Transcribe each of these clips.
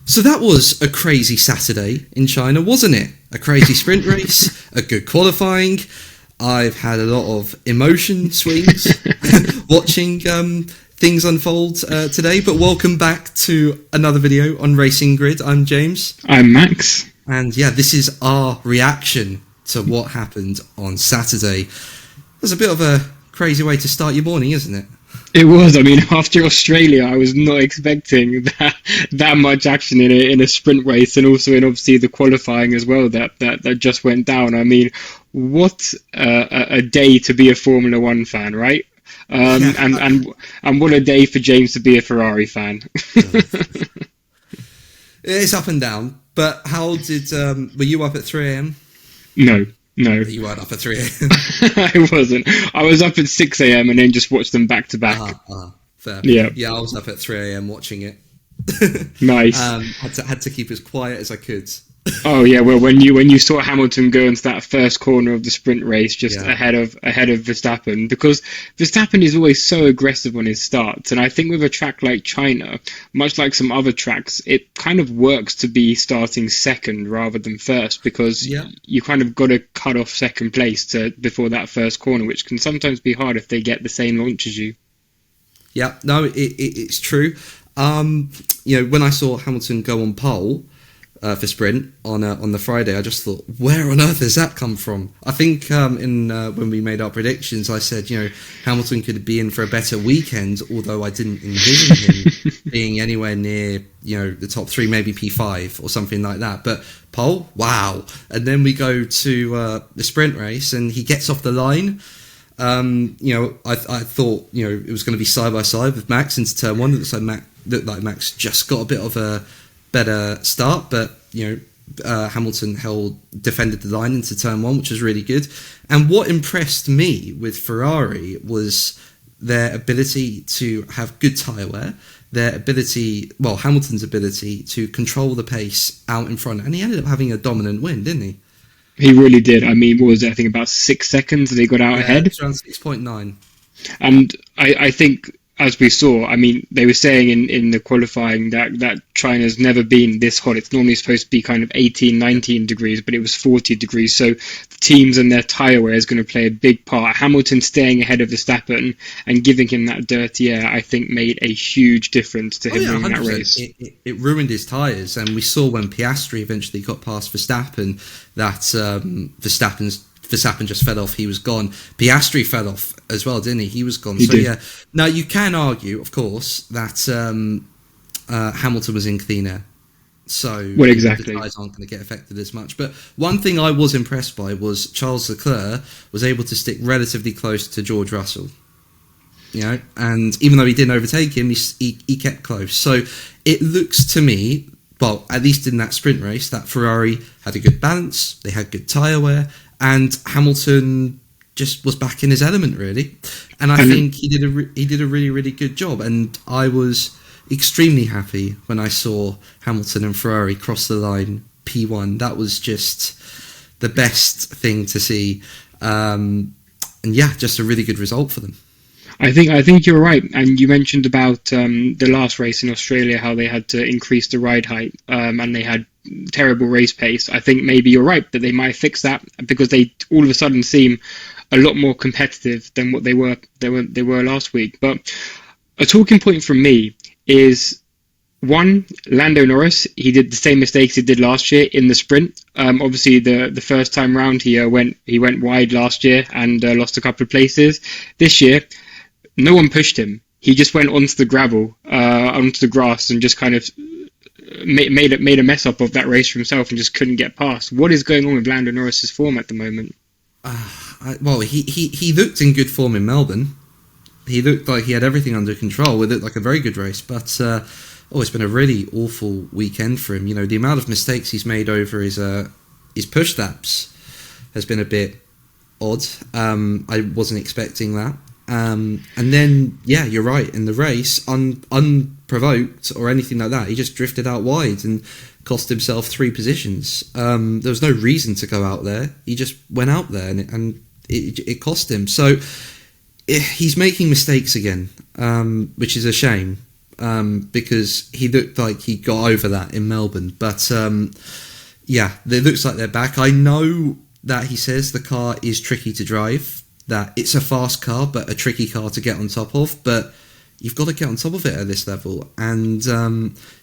So that was a crazy Saturday in China, wasn't it? A crazy sprint race, a good qualifying. I've had a lot of emotion swings watching things unfold today. But welcome back to another video on Racing Grid. I'm James. I'm Max. And yeah, this is our reaction to what happened on Saturday. It was a bit of a crazy way to start your morning, isn't it? It was. I mean, after Australia, I was not expecting that much action in a sprint race, and also in obviously the qualifying as well. That just went down. I mean, what a day to be a Formula One fan, right? And what a day for James to be a Ferrari fan. It's up and down. But how did were you up at 3 a.m? No. You weren't up at 3 a.m. I wasn't. I was up at 6 a.m. and then just watched them back to back. Fair. Yeah. Yeah, I was up at 3 a.m. watching it. Nice. Had to keep as quiet as I could. Oh yeah, well when you saw Hamilton go into that first corner of the sprint race just ahead of Verstappen, because Verstappen is always so aggressive on his starts, and I think with a track like China, much like some other tracks, it kind of works to be starting second rather than first, because you kind of got to cut off second place before that first corner, which can sometimes be hard if they get the same launch as you. Yeah, no, it's true. When I saw Hamilton go on pole for sprint on the Friday, I just thought, where on earth has that come from? I think when we made our predictions, I said, Hamilton could be in for a better weekend, although I didn't envision him being anywhere near, the top three, maybe P5 or something like that. But pole, wow. And then we go to the sprint race and he gets off the line. I thought, it was going to be side by side with Max into turn one. It looked like Max just got a bit of a better start, but Hamilton defended the line into turn one, which was really good. And what impressed me with Ferrari was their ability to have good tyre wear, Hamilton's ability to control the pace out in front, and he ended up having a dominant win, didn't he? He really did. I mean, what was it? I think about 6 seconds that he got out ahead. It's around 6.9. And I think, as we saw, I mean, they were saying in the qualifying that China's never been this hot. It's normally supposed to be kind of 18, 19 degrees, but it was 40 degrees. So the teams and their tyre wear is going to play a big part. Hamilton staying ahead of Verstappen and giving him that dirty air, I think, made a huge difference to him winning that race. It ruined his tyres, and we saw when Piastri eventually got past Verstappen that Verstappen just fell off, he was gone. Piastri fell off as well, didn't he? He was gone. Yeah. Now, you can argue, of course, that Hamilton was in clean air. So exactly. The tyres aren't going to get affected as much. But one thing I was impressed by was Charles Leclerc was able to stick relatively close to George Russell. And even though he didn't overtake him, he kept close. So it looks to me, well, at least in that sprint race, that Ferrari had a good balance, they had good tyre wear, and Hamilton just was back in his element, really. And I think he did a really, really good job. And I was extremely happy when I saw Hamilton and Ferrari cross the line P1. That was just the best thing to see. Just a really good result for them. I think you're right, and you mentioned about the last race in Australia, how they had to increase the ride height, and they had terrible race pace. I think maybe you're right that they might fix that, because they all of a sudden seem a lot more competitive than what they were last week. But a talking point from me is, one, Lando Norris. He did the same mistakes he did last year in the sprint. Obviously, the first time round he went wide last year and lost a couple of places. This year, no one pushed him. He just went onto the gravel, onto the grass, and just kind of made a mess up of that race for himself and just couldn't get past. What is going on with Lando Norris's form at the moment? He looked in good form in Melbourne. He looked like he had everything under control. It looked like a very good race, but it's been a really awful weekend for him. The amount of mistakes he's made over his push laps has been a bit odd. I wasn't expecting that. And then, you're right, in the race, unprovoked or anything like that, he just drifted out wide and cost himself 3 positions. There was no reason to go out there. He just went out there and it cost him. So he's making mistakes again, which is a shame. because he looked like he got over that in Melbourne. But yeah, it looks like they're back. I know that he says the car is tricky to drive, that it's a fast car, but a tricky car to get on top of. But you've got to get on top of it at this level. And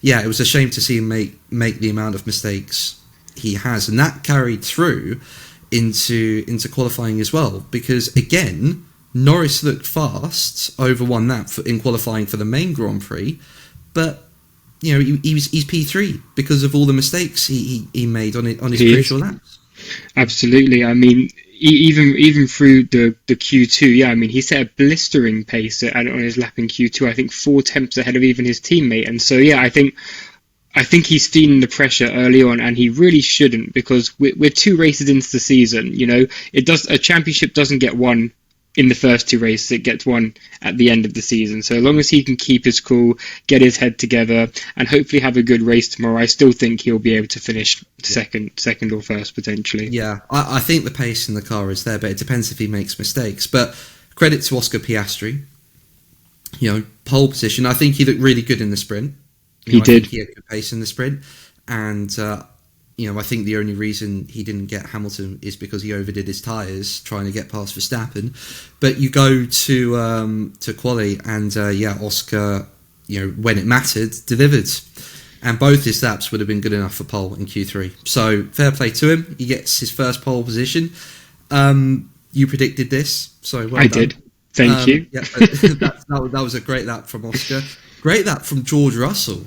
yeah, it was a shame to see him make the amount of mistakes he has. And that carried through into qualifying as well. Because, again, Norris looked fast over one lap in qualifying for the main Grand Prix. But, you know, he's P3 because of all the mistakes he made on his crucial laps. Absolutely. I mean, even through the Q2, yeah, I mean, he set a blistering pace on his lap in Q2. I think 4 tenths ahead of even his teammate. And so, yeah, I think he's feeling the pressure early on, and he really shouldn't, because we're 2 races into the season. You know, a championship doesn't get won in the first 2 races, it gets won at the end of the season. So as long as he can keep his cool, get his head together, and hopefully have a good race tomorrow, I still think he'll be able to finish second or first potentially. Yeah, I think the pace in the car is there, but it depends if he makes mistakes. But credit to Oscar Piastri, you know, pole position. I think he looked really good in the sprint. He did. I think he had good pace in the sprint, and you know, I think the only reason he didn't get Hamilton is because he overdid his tyres trying to get past Verstappen. But you go to quali, and yeah, Oscar, you know, when it mattered, delivered, and both his laps would have been good enough for pole in Q3. So fair play to him. He gets his first pole position. You predicted this, so well I done. did. Thank you. Yeah, that was a great lap from Oscar. Great lap from George Russell.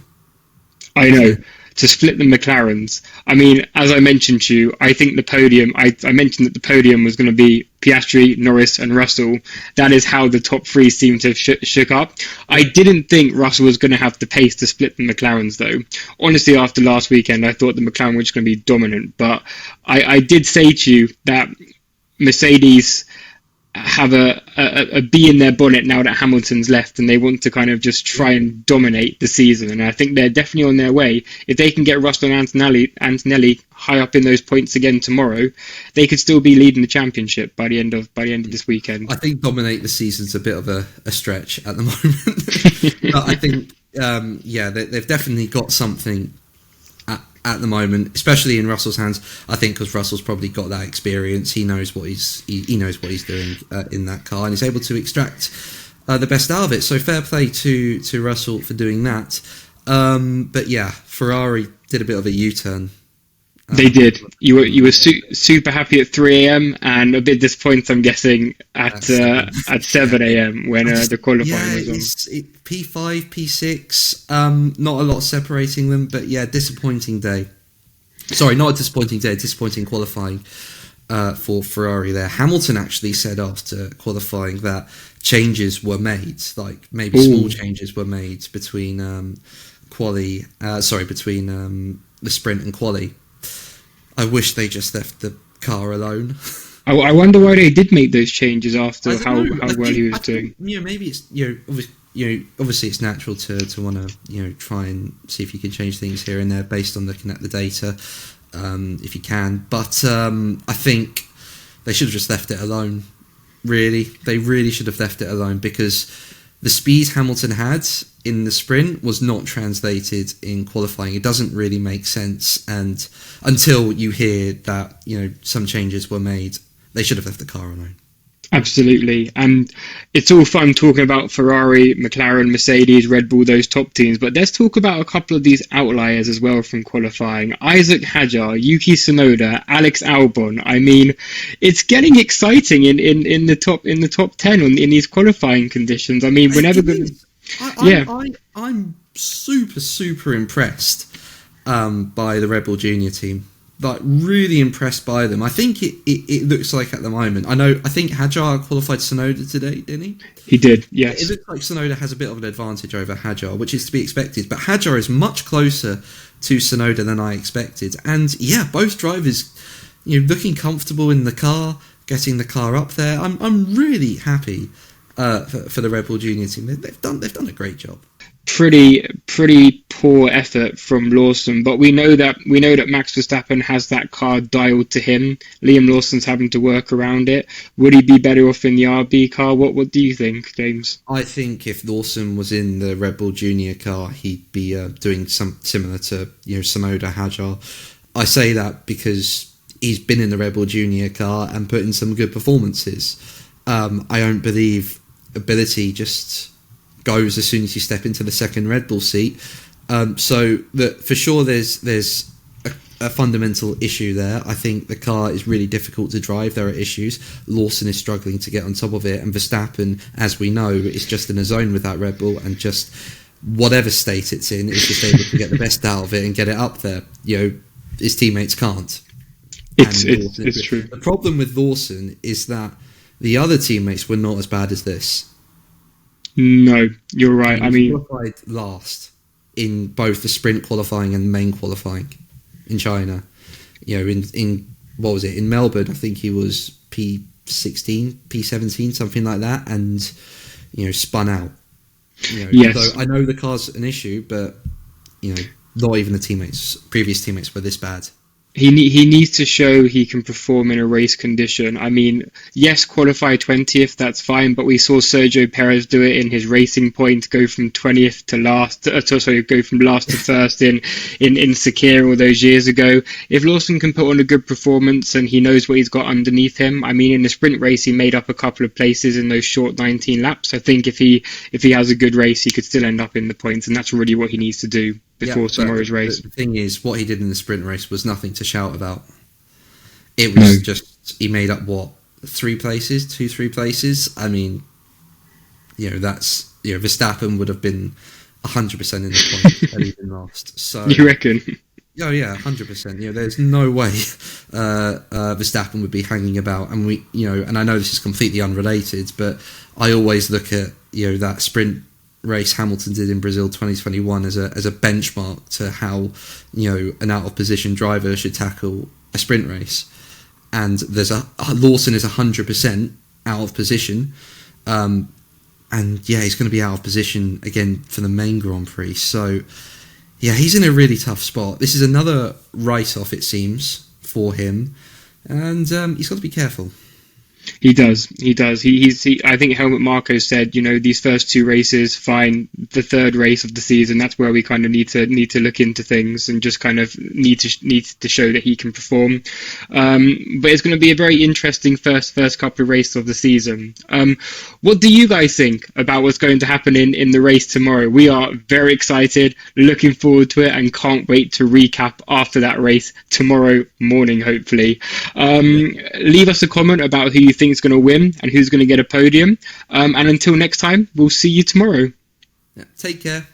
I know. To split the McLarens. I mean, as I mentioned to you, I think the podium, I mentioned that the podium was going to be Piastri, Norris and Russell. That is how the top 3 seemed to have shook up. I didn't think Russell was going to have the pace to split the McLarens, though. Honestly, after last weekend, I thought the McLaren was going to be dominant. But I did say to you that Mercedes have a bee in their bonnet now that Hamilton's left, and they want to kind of just try and dominate the season. And I think they're definitely on their way. If they can get Russell and Antonelli high up in those points again tomorrow, they could still be leading the championship by the end of this weekend. I think dominate the season's a bit of a stretch at the moment. But I think yeah, they've definitely got something at the moment, especially in Russell's hands. I think because Russell's probably got that experience, he knows what he's doing in that car, and he's able to extract the best out of it. So fair play to Russell for doing that. But yeah, Ferrari did a bit of a U-turn. They did. You were super happy at 3 a.m. and a bit disappointed, I'm guessing, at 7 a.m. when the qualifying was on. P5, P6, not a lot separating them, but yeah, disappointing day. Sorry, not a disappointing day, disappointing qualifying for Ferrari there. Hamilton actually said after qualifying that changes were made, like maybe small changes were made between between the sprint and quali. I wish they just left the car alone. I wonder why they did make those changes after how well he was doing. You know, maybe it's obviously it's natural to want to try and see if you can change things here and there based on looking at the data, if you can. But I think they should have just left it alone. Really, they really should have left it alone, because the speed Hamilton had in the sprint was not translated in qualifying. It doesn't really make sense, and until you hear that some changes were made, they should have left the car alone. Absolutely. And it's all fun talking about Ferrari, McLaren, Mercedes, Red Bull, those top teams, but let's talk about a couple of these outliers as well from qualifying. Isaac Hadjar, Yuki Tsunoda, Alex Albon. I mean, it's getting exciting in the top 10 in these qualifying conditions. I mean, we're never going to... I'm super impressed by the Red Bull Junior team. Like, really impressed by them. I think it looks like at the moment. I think Hadjar qualified Tsunoda today, didn't he? He did, yes. It looks like Tsunoda has a bit of an advantage over Hadjar, which is to be expected. But Hadjar is much closer to Tsunoda than I expected. And yeah, both drivers, looking comfortable in the car, getting the car up there. I'm really happy for the Red Bull Junior team. They've done a great job. pretty poor effort from Lawson, but we know that Max Verstappen has that car dialed to him. Liam Lawson's having to work around it. Would he be better off in the RB car? What do you think, James? I think if Lawson was in the Red Bull Junior car, he'd be doing some similar to Sonoda Hajar. I say that because he's been in the Red Bull Junior car and put in some good performances. I don't believe ability just goes as soon as you step into the second Red Bull seat. So that for sure, there's a fundamental issue there. I think the car is really difficult to drive. There are issues. Lawson is struggling to get on top of it, and Verstappen, as we know, is just in a zone with that Red Bull, and just whatever state it's in, is just able to get the best out of it and get it up there. His teammates can't. It's true. The problem with Lawson is that the other teammates were not as bad as this. No, you're right. He qualified last in both the sprint qualifying and main qualifying in China. In what was it, in Melbourne? I think he was P16, P17, something like that, and spun out. Yes. So I know the car's an issue, but not even the previous teammates were this bad. He needs to show he can perform in a race condition. Yes, qualify 20th, that's fine, but we saw Sergio Perez do it in his Racing Point, go from 20th to last, go from last to first in Sakir all those years ago. If Lawson can put on a good performance and he knows what he's got underneath him, in the sprint race he made up a couple of places in those short 19 laps. I think if he has a good race, he could still end up in the points, and that's really what he needs to do before tomorrow's race. The thing is, what he did in the sprint race was nothing to shout about. It was just, he made up, 3 places? 2-3 places? That's, Verstappen would have been 100% in the points had he been last. So, you reckon? Oh yeah, 100%. There's no way Verstappen would be hanging about, and and I know this is completely unrelated, but I always look at that sprint race Hamilton did in Brazil 2021 as a benchmark to how an out of position driver should tackle a sprint race. And Lawson is 100% out of position, and he's going to be out of position again for the main Grand Prix. So he's in a really tough spot. This is another write-off, it seems, for him, and he's got to be careful. He does. I think Helmut Marko said, these first 2 races, fine. The third race of the season, that's where we kind of need to look into things and just kind of need to show that he can perform. But it's going to be a very interesting first couple of races of the season. What do you guys think about what's going to happen in the race tomorrow? We are very excited, looking forward to it, and can't wait to recap after that race tomorrow morning, hopefully. Leave us a comment about who you think is going to win and who's going to get a podium. And until next time, we'll see you tomorrow. Take care.